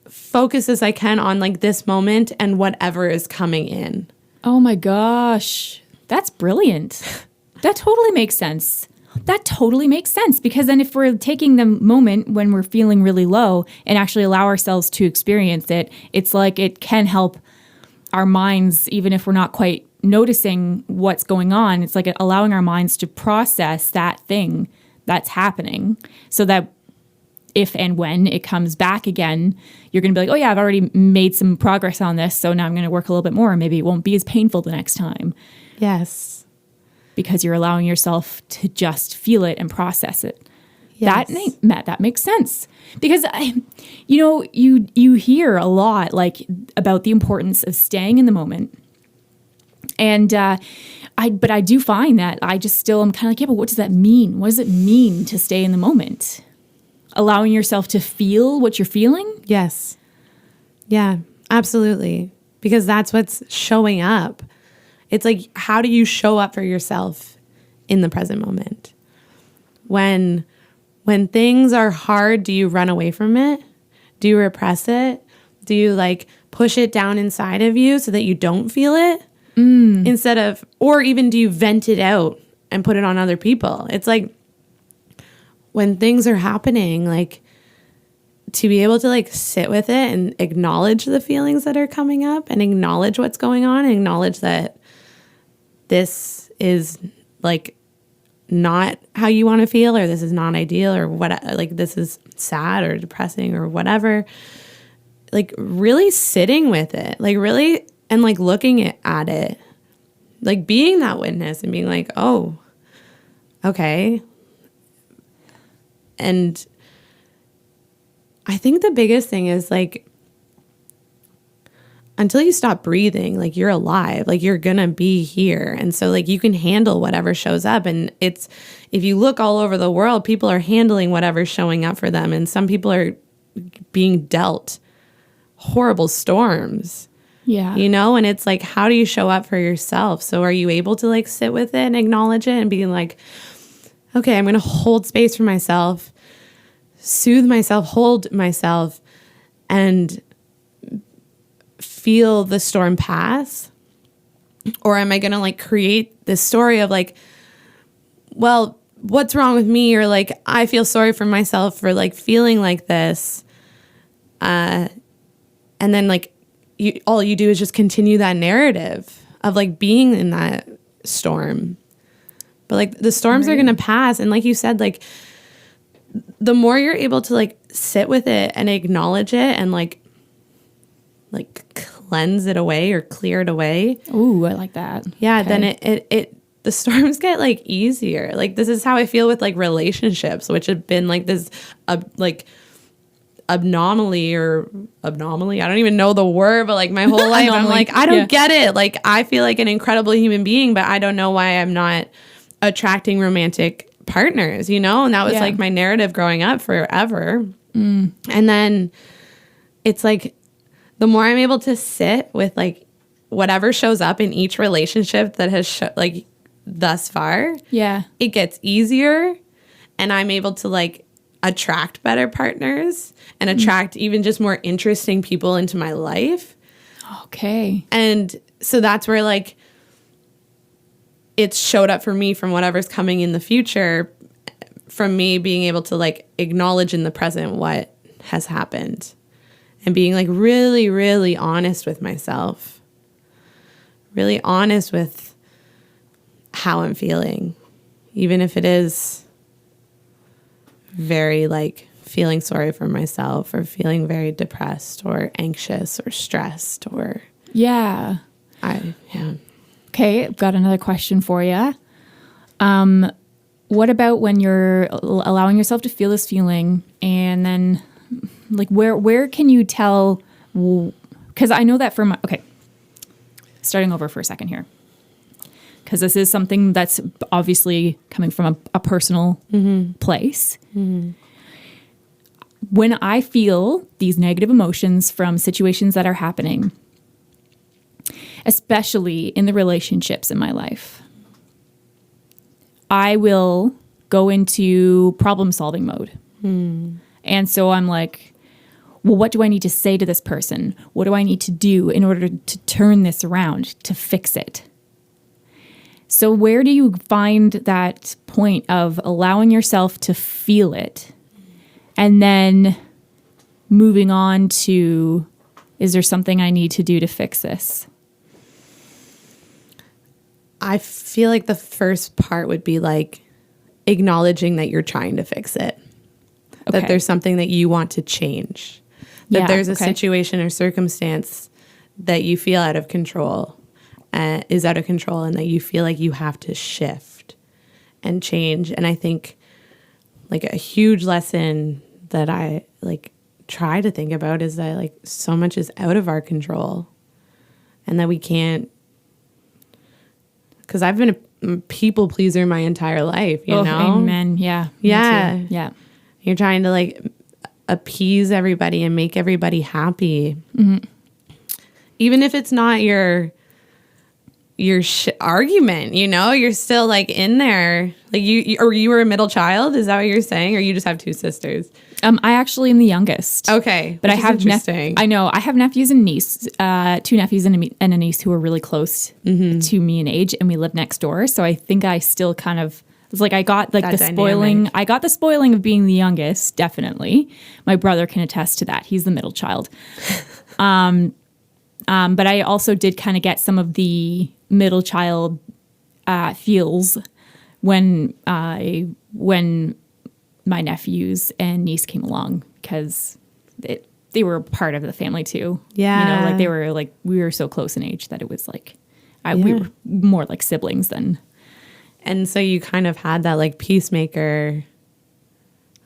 focused as I can on like this moment and whatever is coming in. Oh my gosh. That's brilliant. That totally makes sense. That totally makes sense, because then if we're taking the moment when we're feeling really low and actually allow ourselves to experience it, it's like it can help our minds, even if we're not quite noticing what's going on. It's like allowing our minds to process that thing that's happening so that if and when it comes back again, you're going to be like, oh yeah, I've already made some progress on this, so now I'm going to work a little bit more. Maybe it won't be as painful the next time. Yes. Because you're allowing yourself to just feel it and process it. Yes. That makes sense. Because, you hear a lot like about the importance of staying in the moment. And but I do find that I'm kind of like, yeah, but what does that mean? What does it mean to stay in the moment? Allowing yourself to feel what you're feeling? Yes. Yeah, absolutely. Because that's what's showing up. It's like, how do you show up for yourself in the present moment? When things are hard, do you run away from it? Do you repress it? Do you like push it down inside of you so that you don't feel it? Instead of, or even do you vent it out and put it on other people? It's like, when things are happening, like to be able to like sit with it and acknowledge the feelings that are coming up and acknowledge what's going on and acknowledge that this is like not how you want to feel, or this is not ideal, or what, like this is sad or depressing or whatever. Like really sitting with it, like really, and like looking at it, like being that witness and being like, oh, okay. And I think the biggest thing is like, until you stop breathing, like you're alive, like you're gonna be here. And so like you can handle whatever shows up. And it's, if you look all over the world, people are handling whatever's showing up for them. And some people are being dealt horrible storms. Yeah. You know, and it's like, how do you show up for yourself? So are you able to like sit with it and acknowledge it and be like, okay, I'm going to hold space for myself, soothe myself, hold myself, and feel the storm pass? Or am I going to like create this story of like, well, what's wrong with me? Or like, I feel sorry for myself for like feeling like this. And then like all you do is just continue that narrative of like being in that storm. But like the storms are going to pass. And like you said, like the more you're able to like sit with it and acknowledge it and like cleanse it away or clear it away. Ooh, I like that. Yeah. Okay. Then it the storms get like easier. Like this is how I feel with like relationships, which have been like this like anomaly. I don't even know the word, but like my whole life I'm like, I don't get it. Like I feel like an incredible human being, but I don't know why I'm not attracting romantic partners, you know? And that was like my narrative growing up forever. And then it's like the more I'm able to sit with like whatever shows up in each relationship that has like thus far, it gets easier, and I'm able to like attract better partners and attract even just more interesting people into my life. Okay. And so that's where like it's showed up for me from whatever's coming in the future, from me being able to like acknowledge in the present what has happened and being like really, really honest with myself, really honest with how I'm feeling, even if it is very like feeling sorry for myself or feeling very depressed or anxious or stressed or Okay, I've got another question for you. What about when you're allowing yourself to feel this feeling, and then like where can you tell? Because I know that starting over for a second here, because this is something that's obviously coming from a personal place. When I feel these negative emotions from situations that are happening, especially in the relationships in my life, I will go into problem-solving mode. And so I'm like, well, what do I need to say to this person? What do I need to do in order to turn this around, to fix it? So where do you find that point of allowing yourself to feel it and then moving on to, is there something I need to do to fix this? I feel like the first part would be like acknowledging that you're trying to fix it, that there's something that you want to change, that there's a situation or circumstance that you feel out of control, is out of control, and that you feel like you have to shift and change. And I think like a huge lesson that I like try to think about is that like so much is out of our control, and that we can't. Because I've been a people pleaser my entire life, you know? Amen. Yeah. Yeah. Yeah. You're trying to like appease everybody and make everybody happy. Even if it's not your argument, you know? You're still like in there. Like you were a middle child? Is that what you're saying? Or you just have two sisters? I actually am the youngest. Okay. But I have interesting. I know. I have nephews and niece, two nephews and a niece who are really close to me in age, and we live next door. So I think I still kind of, it's like I got like the spoiling. I got the spoiling of being the youngest, definitely. My brother can attest to that. He's the middle child. But I also did kind of get some of the middle child feels when my nephews and niece came along, because they were a part of the family too. Yeah. You know, like we were so close in age that it was like, we were more like siblings than. And so you kind of had that like peacemaker,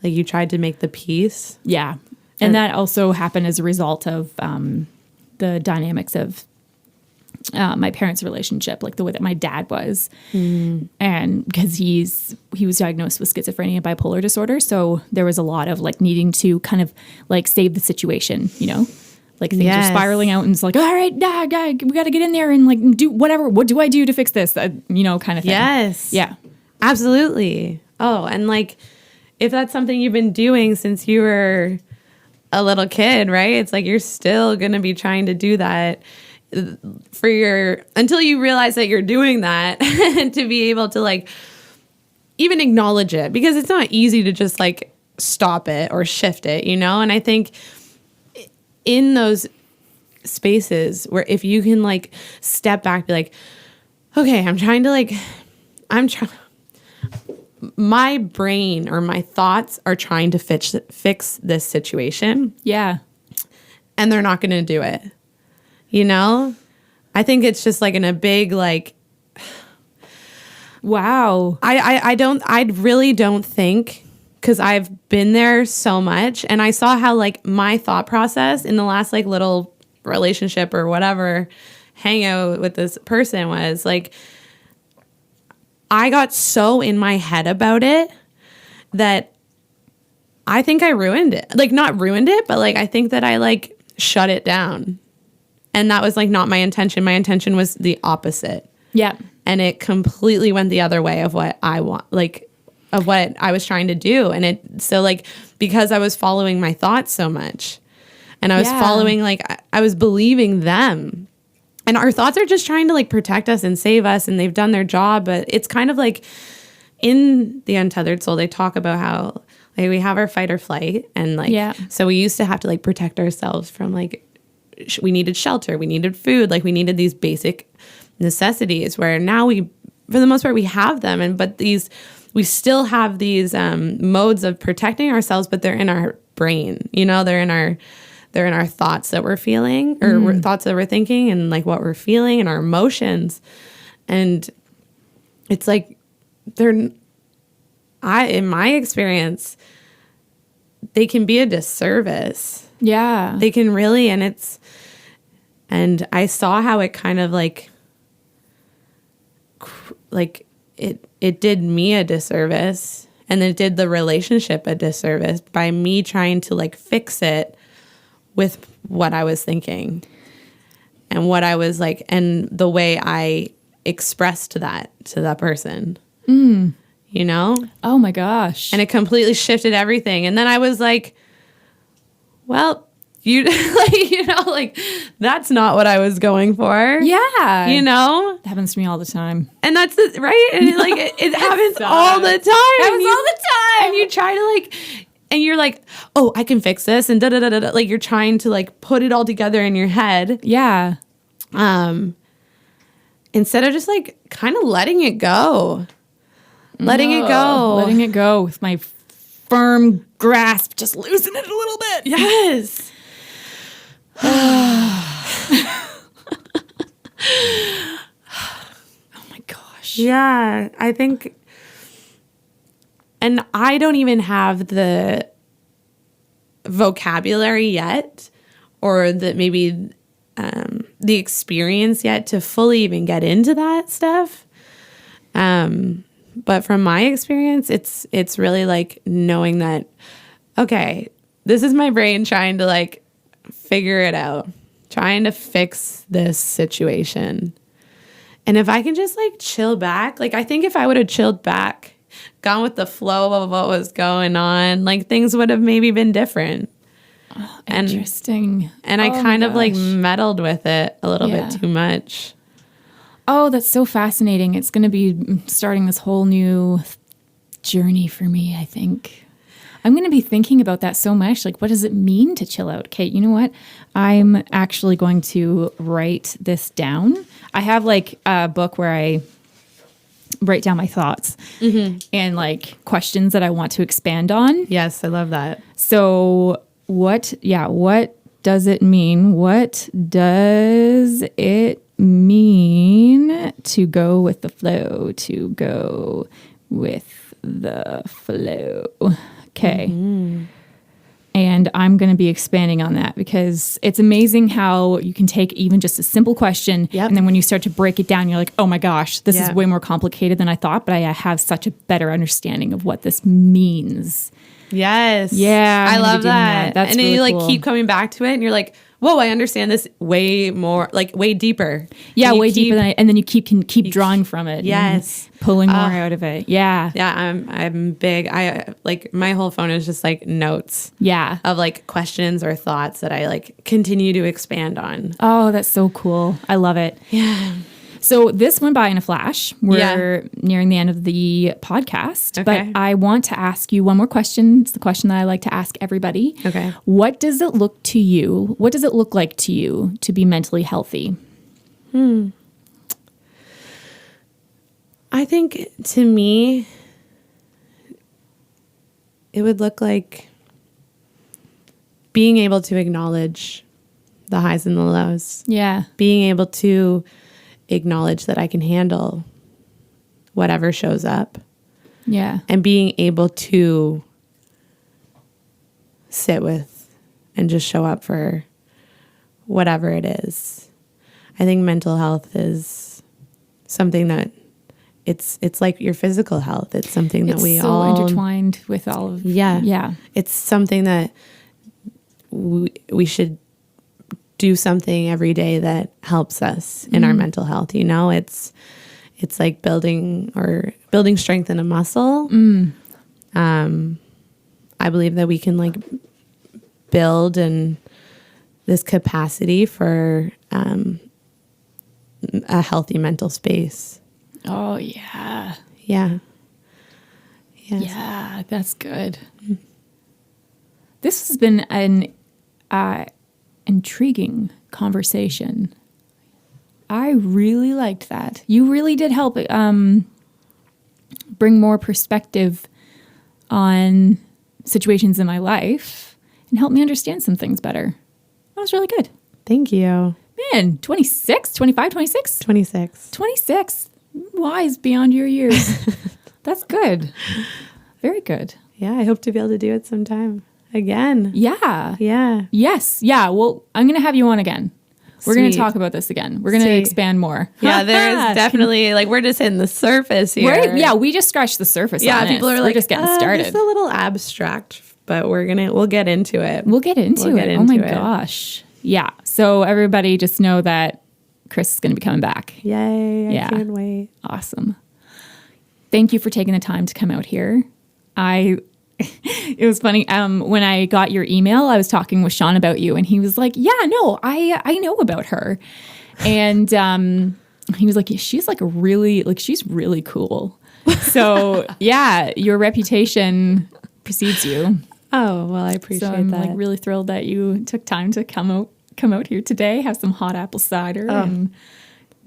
like you tried to make the peace. Yeah. And that also happened as a result of the dynamics of my parents' relationship, like the way that my dad was. And because he was diagnosed with schizophrenia and bipolar disorder. So there was a lot of like needing to kind of like save the situation, you know, like things are spiraling out, and it's like, all right, we got to get in there and like do whatever. What do I do to fix this? You know, kind of thing. Yes. Yeah, absolutely. Oh, and like, if that's something you've been doing since you were a little kid, right? It's like, you're still going to be trying to do that until you realize that you're doing that, and to be able to like even acknowledge it, because it's not easy to just like stop it or shift it, you know? And I think in those spaces where if you can like step back, be like, okay, my brain or my thoughts are trying to fix this situation. Yeah. And they're not going to do it. You know? I think it's just like in a big, like, wow. I really don't think, because I've been there so much, and I saw how like my thought process in the last like little relationship or whatever hangout with this person was like, I got so in my head about it that I think I ruined it. Like, not ruined it, but like I think that I like shut it down. And that was like not my intention. My intention was the opposite. Yeah. And it completely went the other way of what I want, like of what I was trying to do. And it, so like, because I was following my thoughts so much and I was following, like, I was believing them. And our thoughts are just trying to like protect us and save us, and they've done their job. But it's kind of like in the Untethered Soul, they talk about how like we have our fight or flight, and like, so we used to have to like protect ourselves from like, we needed shelter, we needed food, like we needed these basic necessities, where now we, for the most part, we have them. But we still have these modes of protecting ourselves, but they're in our brain, you know, they're in our thoughts that we're feeling, or thoughts that we're thinking, and like what we're feeling and our emotions. And it's like, in my experience, they can be a disservice. Yeah. They can really, and I saw how it kind of like it did me a disservice, and it did the relationship a disservice by me trying to like fix it with what I was thinking and what I was like, and the way I expressed that to that person, you know? Oh my gosh. And it completely shifted everything. And then I was like, well, you like, you know, like that's not what I was going for. Yeah. You know? That happens to me all the time. And that's right. And it happens all the time. It happens all the time. And you try to like, and you're like, oh, I can fix this, and da da da da. Like you're trying to like put it all together in your head. Yeah. Instead of just like kind of letting it go. Letting it go with my firm grasp, just loosen it a little bit. Yes. Oh my gosh. Yeah, I think, and I don't even have the vocabulary yet, or the experience yet to fully even get into that stuff. But from my experience, it's really like knowing that, okay, this is my brain trying to like figure it out, trying to fix this situation. And if I can just like chill back, like I think if I would have chilled back, gone with the flow of what was going on, like things would have maybe been different. Oh, interesting. And I kind of like meddled with it a little bit too much. Oh, that's so fascinating. It's going to be starting this whole new journey for me, I think. I'm going to be thinking about that so much. Like, what does it mean to chill out? Kate, you know what? I'm actually going to write this down. I have like a book where I write down my thoughts and like questions that I want to expand on. Yes, I love that. So what does it mean? What does it mean to go with the flow, Okay. And I'm going to be expanding on that, because it's amazing how you can take even just a simple question, and then when you start to break it down, you're like, oh my gosh, this is way more complicated than I thought, but I have such a better understanding of what this means. Yes. Yeah. I love that. That's and then really you like cool. keep coming back to it, and you're like, whoa, I understand this way more, like way deeper. Yeah, way deeper than and then you can keep drawing from it. Yes. Pulling more out of it. Yeah. Yeah, I'm big. I like my whole phone is just like notes. Yeah. Of like questions or thoughts that I like continue to expand on. Oh, that's so cool. I love it. Yeah. So this went by in a flash. We're nearing the end of the podcast, but I want to ask you one more question. It's the question that I like to ask everybody. Okay. What does it look to you? What does it look like to you to be mentally healthy? I think to me, it would look like being able to acknowledge the highs and the lows. Yeah. Being able to acknowledge that I can handle whatever shows up. Yeah. And being able to sit with and just show up for whatever it is. I think mental health is something that it's like your physical health. It's something that we all intertwined with all of yeah. It's something that we should do something every day that helps us in our mental health. You know, it's like building strength in a muscle. I believe that we can like build and this capacity for a healthy mental space. Oh yeah. Yeah. Yes. Yeah, that's good. This has been an intriguing conversation. I really liked that. You really did help bring more perspective on situations in my life and help me understand some things better. That was really good. Thank you. Man, 26, 25, 26? 26. 26. Wise beyond your years. That's good. Very good. Yeah, I hope to be able to do it sometime again. Yeah. Yeah. Yes. Yeah. Well, I'm going to have you on again. We're going to talk about this again. We're going to expand more. Yeah, there's definitely, like, we're just hitting the surface here. Right? Yeah, we just scratched the surface on it. People are we're like, just getting started. It's a little abstract, but we'll get into it. We'll get into it. Oh my gosh. Yeah. So everybody just know that Chris is going to be coming back. Yay. I can't wait. Awesome. Thank you for taking the time to come out here. It was funny. When I got your email, I was talking with Sean about you, and he was like, "Yeah, no, I know about her," and he was like, "She's like she's really cool." So yeah, your reputation precedes you. Oh well, I appreciate that. I'm that. like really thrilled that you took time to come out here today, have some hot apple cider, and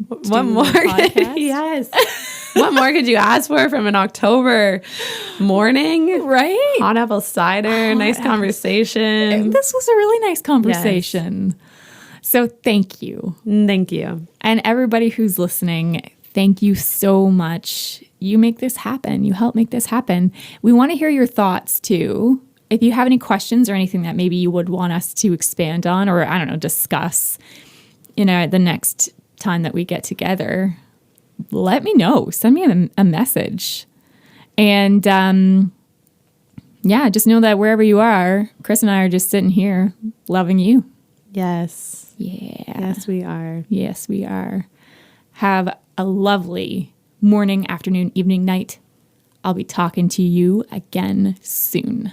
what more? Yes. What more could you ask for from an October morning? Right? Hot apple cider, nice conversation. This was a really nice conversation. Yes. So thank you. Thank you. And everybody who's listening, thank you so much. You make this happen. You help make this happen. We want to hear your thoughts too. If you have any questions or anything that maybe you would want us to expand on or, I don't know, discuss, the next time that we get together, let me know. Send me a message. And just know that wherever you are, Chris and I are just sitting here loving you. Yes. Yeah. Yes, we are. Yes, we are. Have a lovely morning, afternoon, evening, night. I'll be talking to you again soon.